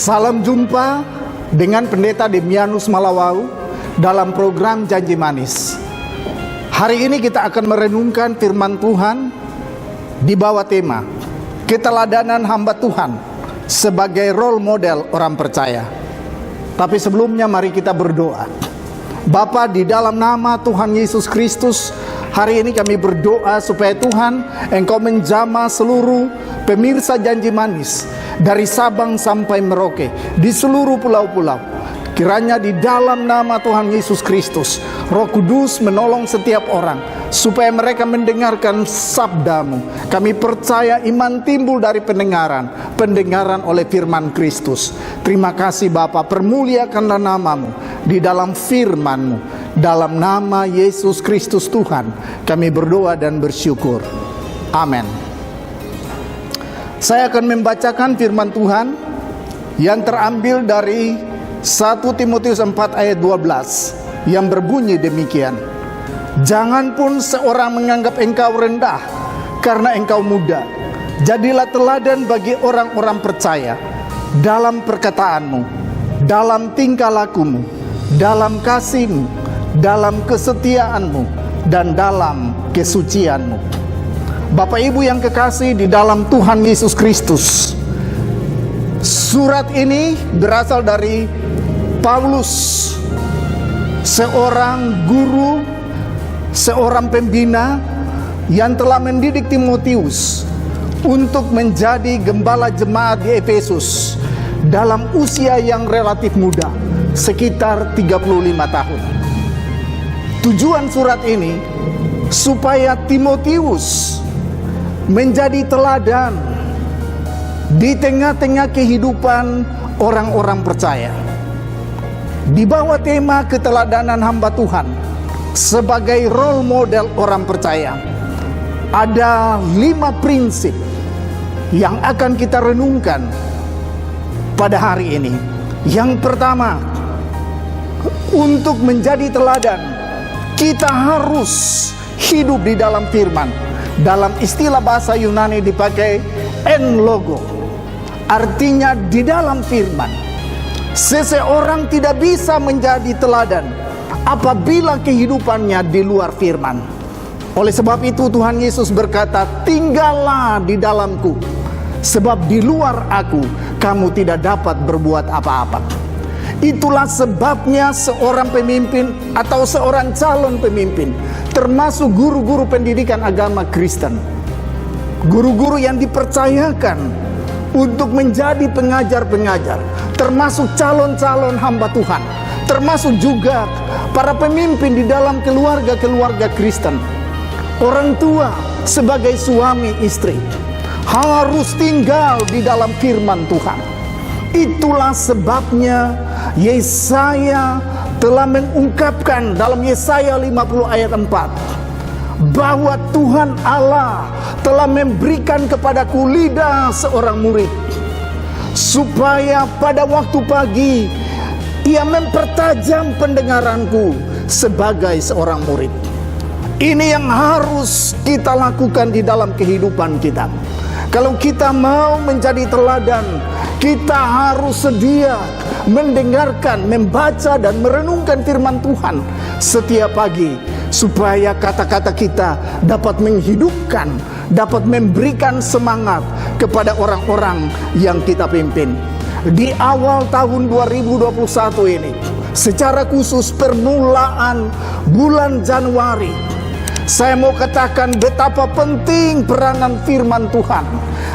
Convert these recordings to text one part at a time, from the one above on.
Salam jumpa dengan Pendeta Demianus Malawau dalam program Janji Manis. Hari ini kita akan merenungkan firman Tuhan di bawah tema keteladanan hamba Tuhan sebagai role model orang percaya. Tapi sebelumnya mari kita berdoa. Bapa, di dalam nama Tuhan Yesus Kristus, hari ini kami berdoa supaya Tuhan Engkau menjamah seluruh pemirsa Janji Manis dari Sabang sampai Merauke, di seluruh pulau-pulau. Kiranya di dalam nama Tuhan Yesus Kristus, Roh Kudus menolong setiap orang supaya mereka mendengarkan sabda-Mu. Kami percaya iman timbul dari pendengaran oleh firman Kristus. Terima kasih Bapa, permuliakanlah nama-Mu di dalam firman-Mu. Dalam nama Yesus Kristus Tuhan, kami berdoa dan bersyukur. Amin. Saya akan membacakan firman Tuhan yang terambil dari 1 Timotius 4 ayat 12 yang berbunyi demikian. Jangan pun seorang menganggap engkau rendah karena engkau muda. Jadilah teladan bagi orang-orang percaya dalam perkataanmu, dalam tingkah lakumu, dalam kasihmu, dalam kesetiaanmu, dan dalam kesucianmu. Bapak Ibu yang kekasih di dalam Tuhan Yesus Kristus, surat ini berasal dari Paulus, seorang guru, seorang pembina yang telah mendidik Timotius untuk menjadi gembala jemaat di Efesus dalam usia yang relatif muda, sekitar 35 tahun. Tujuan surat ini supaya Timotius menjadi teladan di tengah-tengah kehidupan orang-orang percaya. Di bawah tema keteladanan hamba Tuhan sebagai role model orang percaya, ada 5 prinsip yang akan kita renungkan pada hari ini. Yang pertama, untuk menjadi teladan, kita harus hidup di dalam firman. Dalam istilah bahasa Yunani dipakai en logo, artinya di dalam firman. Seseorang tidak bisa menjadi teladan apabila kehidupannya di luar firman. Oleh sebab itu Tuhan Yesus berkata, tinggallah di dalamku, sebab di luar aku kamu tidak dapat berbuat apa-apa. Itulah sebabnya seorang pemimpin atau seorang calon pemimpin, termasuk guru-guru pendidikan agama Kristen, guru-guru yang dipercayakan untuk menjadi pengajar-pengajar, termasuk calon-calon hamba Tuhan, termasuk juga para pemimpin di dalam keluarga-keluarga Kristen, orang tua sebagai suami istri, harus tinggal di dalam firman Tuhan. Itulah sebabnya Yesaya telah mengungkapkan dalam Yesaya 50 ayat 4 bahwa Tuhan Allah telah memberikan kepadaku lidah seorang murid, supaya pada waktu pagi ia mempertajam pendengaranku sebagai seorang murid. Ini yang harus kita lakukan di dalam kehidupan kita. Kalau kita mau menjadi teladan, kita harus sedia mendengarkan, membaca, dan merenungkan firman Tuhan setiap pagi, supaya kata-kata kita dapat menghidupkan, dapat memberikan semangat kepada orang-orang yang kita pimpin. Di awal tahun 2021 ini, secara khusus permulaan bulan Januari, saya mau katakan betapa penting peranan firman Tuhan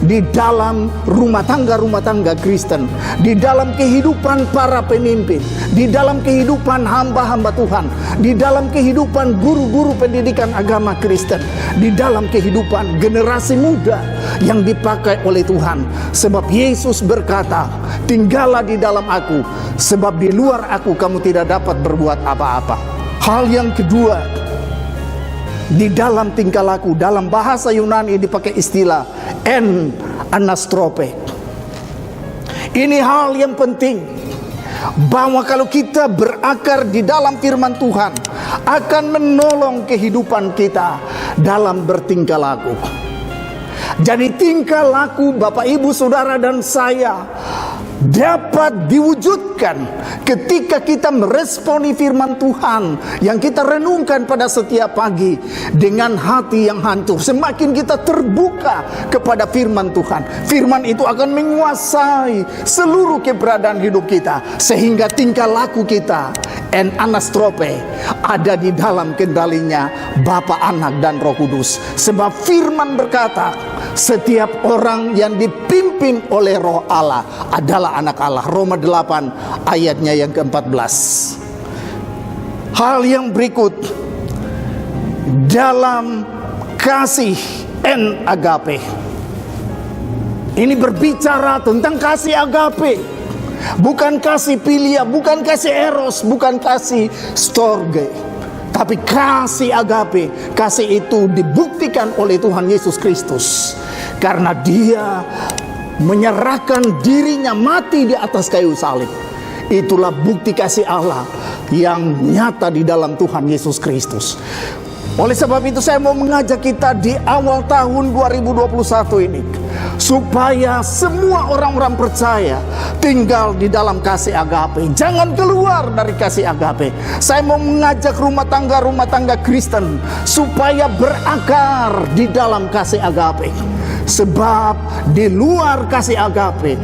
di dalam rumah tangga Kristen, di dalam kehidupan para pemimpin, di dalam kehidupan hamba-hamba Tuhan, di dalam kehidupan guru-guru pendidikan agama Kristen, di dalam kehidupan generasi muda yang dipakai oleh Tuhan. Sebab Yesus berkata, tinggallah di dalam aku, sebab di luar aku kamu tidak dapat berbuat apa-apa. Hal yang kedua, di dalam tingkah laku, dalam bahasa Yunani dipakai istilah en anastrope. Ini hal yang penting, bahwa kalau kita berakar di dalam firman Tuhan, akan menolong kehidupan kita dalam bertingkah laku. Jadi tingkah laku Bapak Ibu Saudara dan saya dapat diwujudkan ketika kita meresponi firman Tuhan yang kita renungkan pada setiap pagi dengan hati yang hancur. Semakin kita terbuka kepada firman Tuhan, firman itu akan menguasai seluruh keberadaan hidup kita, sehingga tingkah laku kita en anastrope ada di dalam kendalinya Bapa, Anak, dan Roh Kudus. Sebab firman berkata, setiap orang yang dipimpin oleh Roh Allah adalah anak Allah. Roma 8 ayatnya yang ke-14. Hal yang berikut, dalam kasih en agape. Ini berbicara tentang kasih agape, bukan kasih philia, bukan kasih eros, bukan kasih storge, tapi kasih agape. Kasih itu dibuktikan oleh Tuhan Yesus Kristus, karena Dia menyerahkan dirinya mati di atas kayu salib. Itulah bukti kasih Allah yang nyata di dalam Tuhan Yesus Kristus. Oleh sebab itu saya mau mengajak kita di awal tahun 2021 ini, supaya semua orang-orang percaya tinggal di dalam kasih agape. Jangan keluar dari kasih agape. Saya mau mengajak rumah tangga Kristen supaya berakar di dalam kasih agape. Sebab di luar kasih agape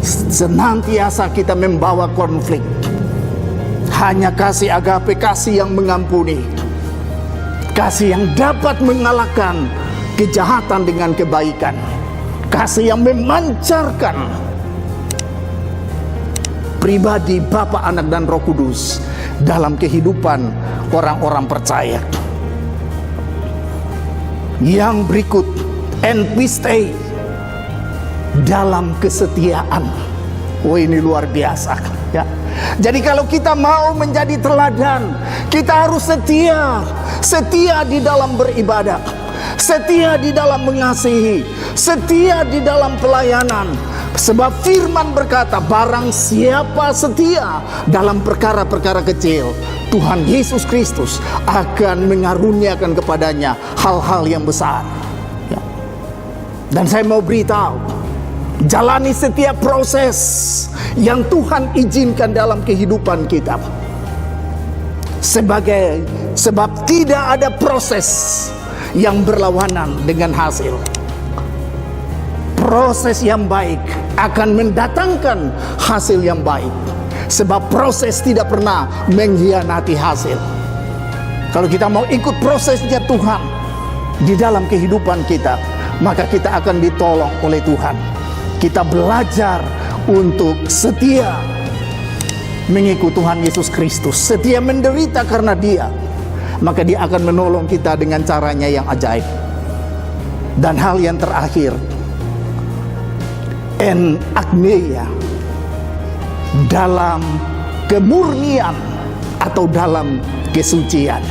senantiasa kita membawa konflik. Hanya kasih agape, kasih yang mengampuni, kasih yang dapat mengalahkan kejahatan dengan kebaikan, kasih yang memancarkan pribadi Bapa, Anak, dan Roh Kudus dalam kehidupan orang-orang percaya. Yang berikut, enpistei, dalam kesetiaan. Oh, ini luar biasa ya. Jadi kalau kita mau menjadi teladan, kita harus setia. Setia di dalam beribadah, setia di dalam mengasihi, setia di dalam pelayanan. Sebab firman berkata, barang siapa setia dalam perkara-perkara kecil, Tuhan Yesus Kristus akan mengaruniakan kepadanya hal-hal yang besar ya. Dan saya mau beritahu, jalani setiap proses yang Tuhan izinkan dalam kehidupan kita. Sebab tidak ada proses yang berlawanan dengan hasil. Proses yang baik akan mendatangkan hasil yang baik. Sebab proses tidak pernah mengkhianati hasil. Kalau kita mau ikut prosesnya Tuhan di dalam kehidupan kita, maka kita akan ditolong oleh Tuhan. Kita belajar untuk setia mengikut Tuhan Yesus Kristus, setia menderita karena Dia, maka Dia akan menolong kita dengan caranya yang ajaib. Dan hal yang terakhir, en agneia, dalam kemurnian atau dalam kesucian.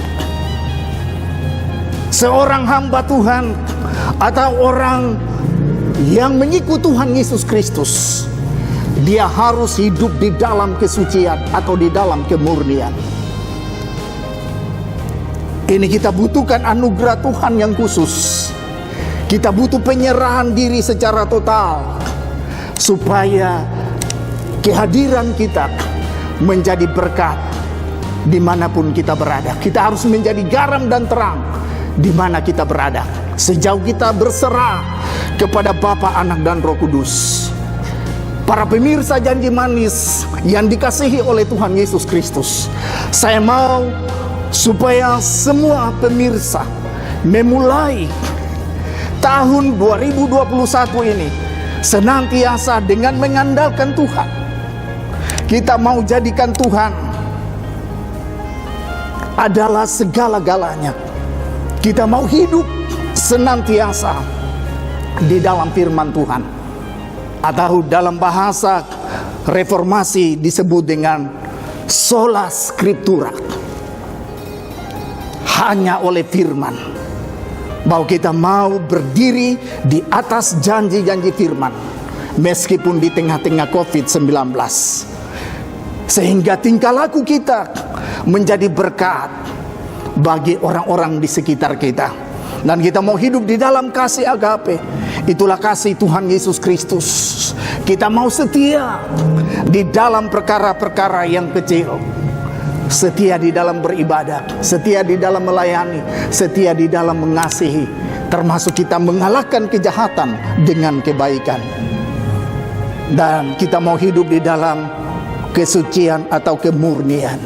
Seorang hamba Tuhan atau orang yang mengikut Tuhan Yesus Kristus, dia harus hidup di dalam kesucian atau di dalam kemurnian. Ini kita butuhkan anugerah Tuhan yang khusus. Kita butuh penyerahan diri secara total, supaya kehadiran kita menjadi berkat dimanapun kita berada. Kita harus menjadi garam dan terang di mana kita berada, sejauh kita berserah kepada Bapa, Anak, dan Roh Kudus. Para pemirsa janji manis yang dikasihi oleh Tuhan Yesus Kristus, saya mau supaya semua pemirsa memulai tahun 2021 ini senantiasa dengan mengandalkan Tuhan. Kita mau jadikan Tuhan adalah segala-galanya. Kita mau hidup senantiasa di dalam firman Tuhan, atau dalam bahasa reformasi disebut dengan sola scriptura. Hanya oleh firman, bahwa kita mau berdiri di atas janji-janji firman, meskipun di tengah-tengah COVID-19, sehingga tingkah laku kita menjadi berkat bagi orang-orang di sekitar kita. Dan kita mau hidup di dalam kasih agape. Itulah kasih Tuhan Yesus Kristus. Kita mau setia di dalam perkara-perkara yang kecil, setia di dalam beribadah, setia di dalam melayani, setia di dalam mengasihi, termasuk kita mengalahkan kejahatan dengan kebaikan. Dan kita mau hidup di dalam kesucian atau kemurnian.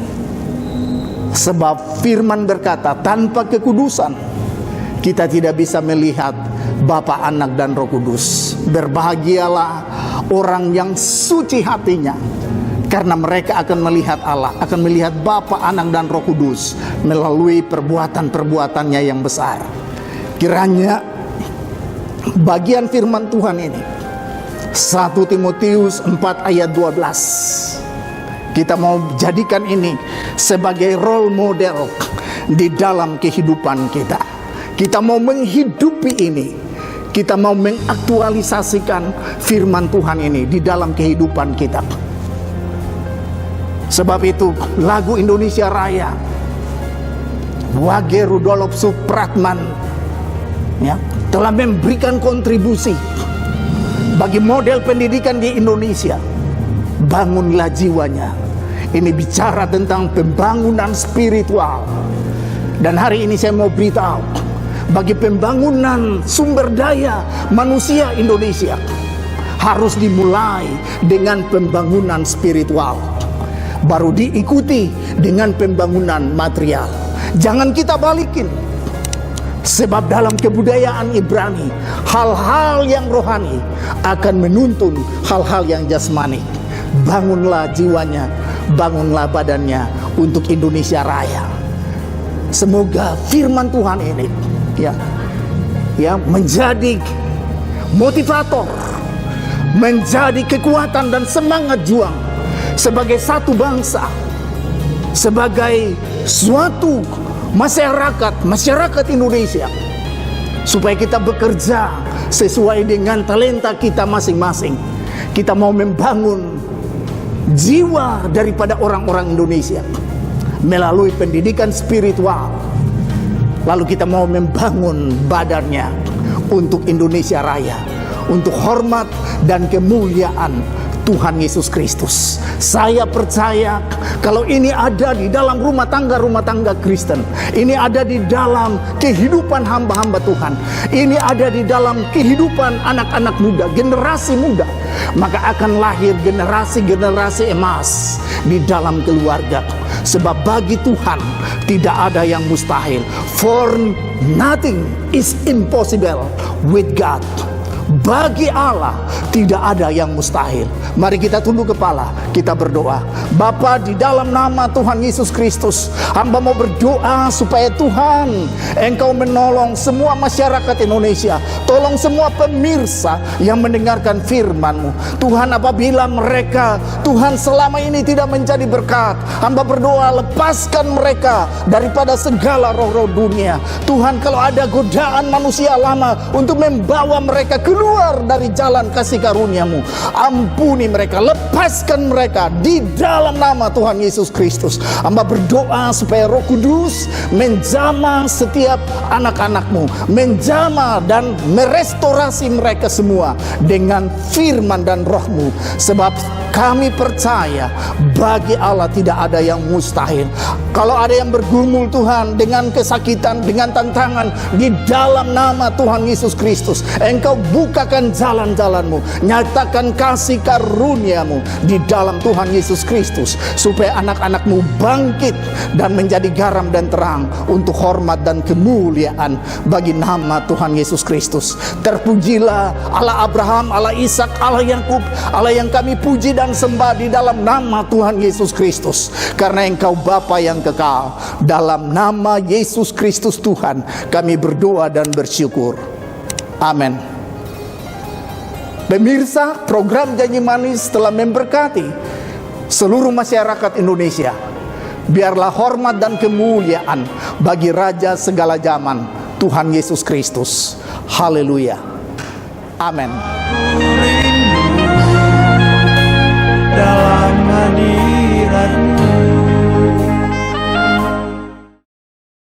Sebab firman berkata, tanpa kekudusan kita tidak bisa melihat Bapa, Anak, dan Roh Kudus. Berbahagialah orang yang suci hatinya, karena mereka akan melihat Allah, akan melihat Bapa, Anak, dan Roh Kudus melalui perbuatan-perbuatannya yang besar. Kiranya bagian firman Tuhan ini, 1 Timotius 4 ayat 12, kita mau jadikan ini sebagai role model di dalam kehidupan kita. Kita mau menghidupi ini, kita mau mengaktualisasikan firman Tuhan ini di dalam kehidupan kita. Sebab itu lagu Indonesia Raya, Wage Rudolf Supratman, ya, telah memberikan kontribusi bagi model pendidikan di Indonesia. Bangunlah jiwanya. Ini bicara tentang pembangunan spiritual. Dan hari ini saya mau beritahu, bagi pembangunan sumber daya manusia Indonesia harus dimulai dengan pembangunan spiritual, baru diikuti dengan pembangunan material. Jangan kita balikin. Sebab dalam kebudayaan Ibrani, hal-hal yang rohani akan menuntun hal-hal yang jasmani. Bangunlah jiwanya, bangunlah badannya untuk Indonesia Raya. Semoga firman Tuhan ini menjadi motivator, menjadi kekuatan dan semangat juang sebagai satu bangsa, sebagai suatu masyarakat Indonesia, supaya kita bekerja sesuai dengan talenta kita masing-masing. Kita mau membangun jiwa daripada orang-orang Indonesia melalui pendidikan spiritual. Lalu kita mau membangun badannya untuk Indonesia Raya, untuk hormat dan kemuliaan Tuhan Yesus Kristus. Saya percaya kalau ini ada di dalam rumah tangga Kristen, ini ada di dalam kehidupan hamba-hamba Tuhan, ini ada di dalam kehidupan anak-anak muda, generasi muda, maka akan lahir generasi-generasi emas di dalam keluarga. Sebab bagi Tuhan tidak ada yang mustahil. For nothing is impossible with God. Bagi Allah tidak ada yang mustahil. Mari kita tunduk kepala, kita berdoa. Bapa, di dalam nama Tuhan Yesus Kristus, hamba mau berdoa supaya Tuhan Engkau menolong semua masyarakat Indonesia. Tolong semua pemirsa yang mendengarkan firman-Mu. Tuhan, apabila mereka, Tuhan, selama ini tidak menjadi berkat, hamba berdoa, lepaskan mereka daripada segala roh-roh dunia. Tuhan, kalau ada godaan manusia lama untuk membawa mereka keluar dari jalan kasih karunia-Mu, ampuni mereka, lepaskan mereka di dalam nama Tuhan Yesus Kristus. Hamba berdoa supaya Roh Kudus menjamah setiap anak-anak-Mu, menjamah dan merestorasi mereka semua dengan firman dan Roh-Mu. Sebab kami percaya bagi Allah tidak ada yang mustahil. Kalau ada yang bergumul Tuhan dengan kesakitan, dengan tantangan, di dalam nama Tuhan Yesus Kristus, Engkau bukakan jalan-jalan-Mu, nyatakan kasih karunia-Mu di dalam Tuhan Yesus Kristus, supaya anak-anak-Mu bangkit dan menjadi garam dan terang untuk hormat dan kemuliaan bagi nama Tuhan Yesus Kristus. Terpujilah Allah Abraham, Allah Ishak, Allah Yakub, Allah yang kami puji dan sembah di dalam nama Tuhan Yesus Kristus, karena Engkau Bapa yang kekal. Dalam nama Yesus Kristus Tuhan kami berdoa dan bersyukur. Amin. Pemirsa, program Janji Manis telah memberkati seluruh masyarakat Indonesia. Biarlah hormat dan kemuliaan bagi Raja segala zaman, Tuhan Yesus Kristus. Haleluya. Amin. Dalam hadirat-Mu